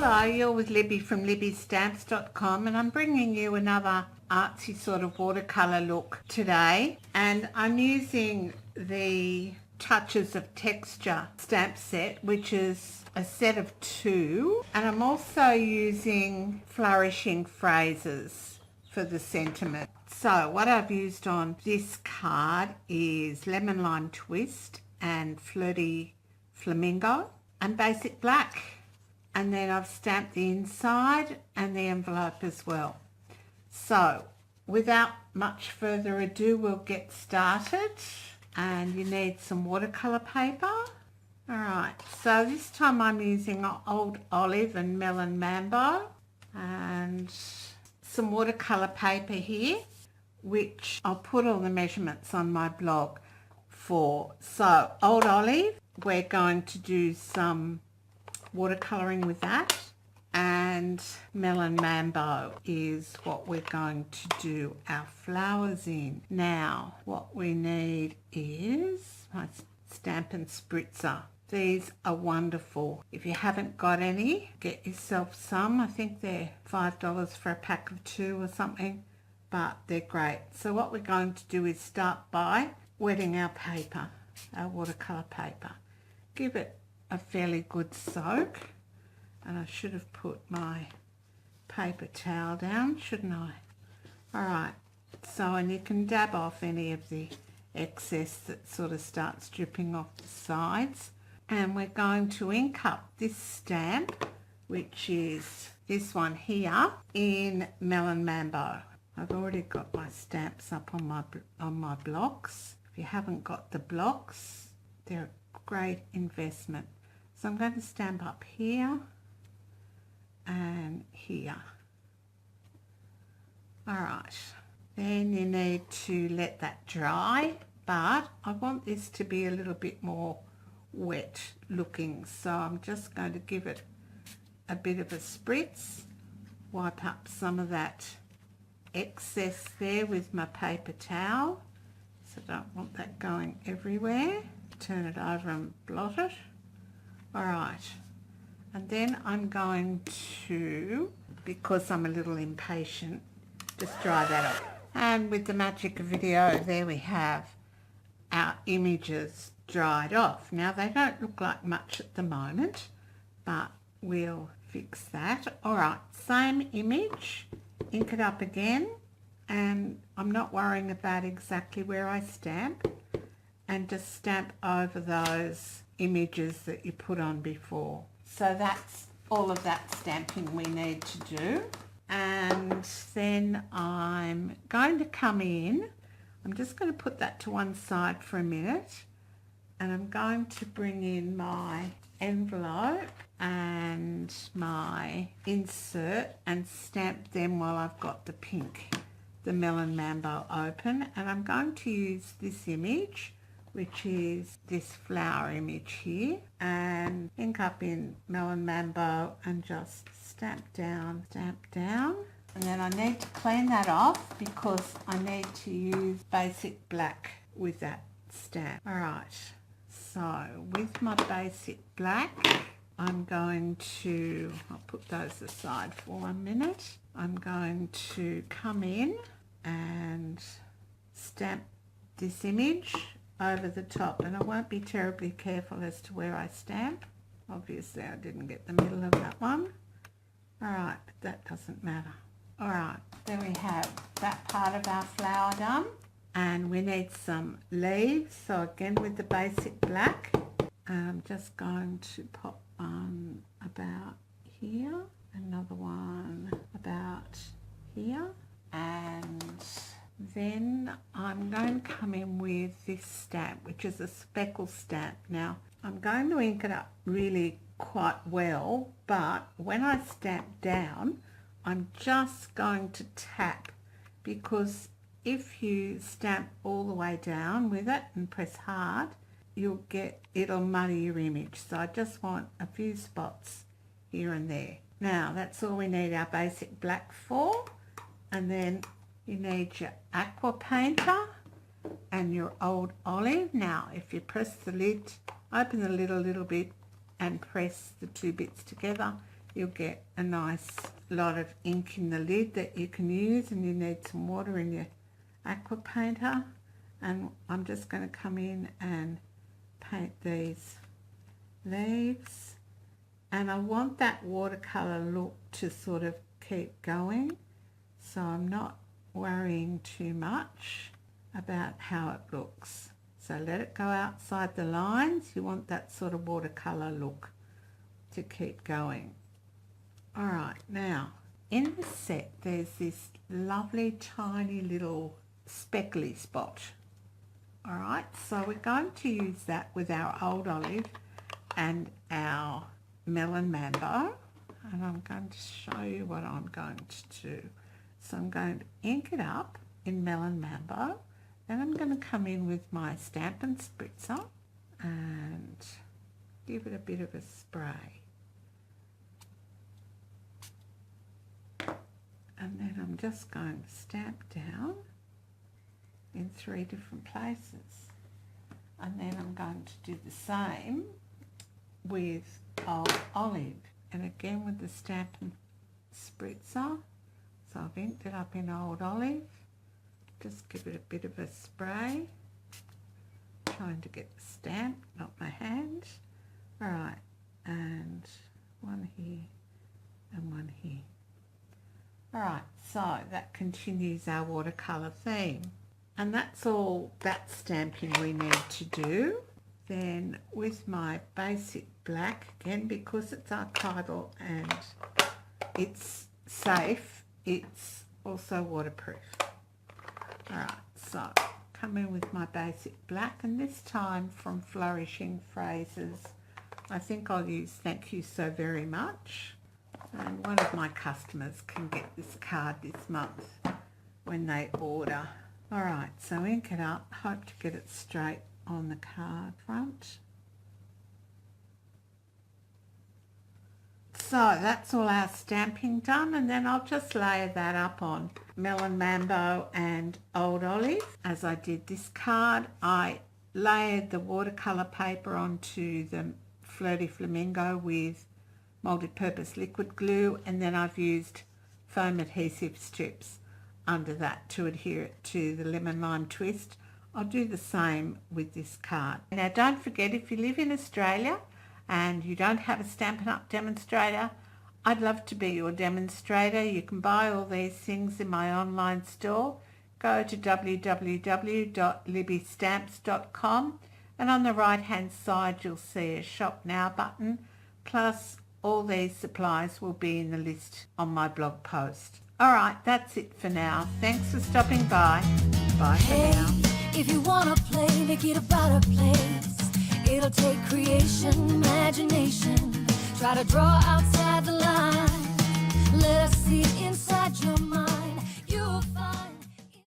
Hello, you're with Libby from libbystamps.com, and I'm bringing you another artsy sort of watercolour look today, and I'm using the Touches of Texture stamp set, which is a set of 2, and I'm also using Flourishing Phrases for the sentiment. So what I've used on this card is Lemon Lime Twist and Flirty Flamingo and Basic Black. And then I've stamped the inside and the envelope as well. So without much further ado, we'll get started. And you need some watercolour paper. Alright, so this time I'm using Old Olive and Melon Mambo and some watercolour paper here, which I'll put all the measurements on my blog for. So Old Olive, we're going to do some watercolouring with that, and Melon Mambo is what we're going to do our flowers in. Now what we need is my Stampin' Spritzer. These are wonderful. If you haven't got any, get yourself some. I think they're $5 for a pack of 2 or something, but they're great. So what we're going to do is start by wetting our paper, our watercolour paper. Give it a fairly good soak, and I should have put my paper towel down, shouldn't I? Alright, so, and you can dab off any of the excess that sort of starts dripping off the sides, and we're going to ink up this stamp, which is this one here, in Melon Mambo. I've already got my stamps up on my blocks. If you haven't got the blocks, they're a great investment. So I'm going to stamp up here and here. Alright, then you need to let that dry, but I want this to be a little bit more wet looking, so I'm just going to give it a bit of a spritz, wipe up some of that excess there with my paper towel, so I don't want that going everywhere. Turn it over and blot it. Alright, and then I'm going to, because I'm a little impatient, just dry that off. And with the magic of video, there we have our images dried off. Now they don't look like much at the moment, but we'll fix that. Alright, same image, ink it up again, and I'm not worrying about exactly where I stamp, and just stamp over those images that you put on before. So that's all of that stamping we need to do. And then I'm going to come in, I'm just going to put that to one side for a minute, and I'm going to bring in my envelope and my insert and stamp them while I've got the pink, the Melon Mambo open. And I'm going to use this image, which is this flower image here, and ink up in Melon Mambo and just stamp down, and then I need to clean that off because I need to use Basic Black with that stamp. Alright, so with my Basic Black, I'm going to, I'll put those aside for 1 minute. I'm going to come in and stamp this image over the top, and I won't be terribly careful as to where I stamp. Obviously I didn't get the middle of that one. Alright, but that doesn't matter. Alright, there we have that part of our flower done, and we need some leaves. So again with the Basic Black, I'm just going to pop one about here, another one about here, and then I'm going to come in with this stamp, which is a speckle stamp. Now I'm going to ink it up really quite well, but when I stamp down, I'm just going to tap, because if you stamp all the way down with it and press hard, it'll muddy your image. So I just want a few spots here and there. Now that's all we need our Basic Black for, and then you need your aqua painter and your Old Olive. Now if you press the lid, open the lid a little bit and press the two bits together, you'll get a nice lot of ink in the lid that you can use, and you need some water in your aqua painter. And I'm just going to come in and paint these leaves, and I want that watercolor look to sort of keep going, so I'm not worrying too much about how it looks. So let it go outside the lines. You want that sort of watercolor look to keep going. All right, now in the set there's this lovely tiny little speckly spot. All right, so we're going to use that with our Old Olive and our Melon Mambo, and I'm going to show you what I'm going to do. So I'm going to ink it up in Melon Mambo, then I'm going to come in with my Stampin' Spritzer and give it a bit of a spray. And then I'm just going to stamp down in 3 different places, and then I'm going to do the same with Old Olive, and again with the Stampin' Spritzer. So I've inked it up in Old Olive, just give it a bit of a spray, trying to get the stamp, not my hand. All right, and one here and one here. All right, so that continues our watercolor theme. And that's all that stamping we need to do. Then with my basic black, again, because it's archival and it's safe, it's also waterproof. All right, so come in with my basic black, and this time from Flourishing Phrases, I think I'll use Thank You So Very Much. And one of my customers can get this card this month when they order. All right, so ink it up, hope to get it straight on the card front. So that's all our stamping done, and then I'll just layer that up on Melon Mambo and Old Olive. As I did this card, I layered the watercolor paper onto the Flirty Flamingo with multi-purpose liquid glue, and then I've used foam adhesive strips under that to adhere it to the lemon lime twist. I'll do the same with this card. Now don't forget, if you live in Australia and you don't have a Stampin' Up demonstrator, I'd love to be your demonstrator. You can buy all these things in my online store. Go to www.libbystamps.com, and on the right hand side you'll see a Shop Now button, plus all these supplies will be in the list on my blog post. All right, that's it for now. Thanks for stopping by. Bye for now. If you wanna play, make it about a place. It'll take creation, imagination. Try to draw outside the line. Let us see inside your mind.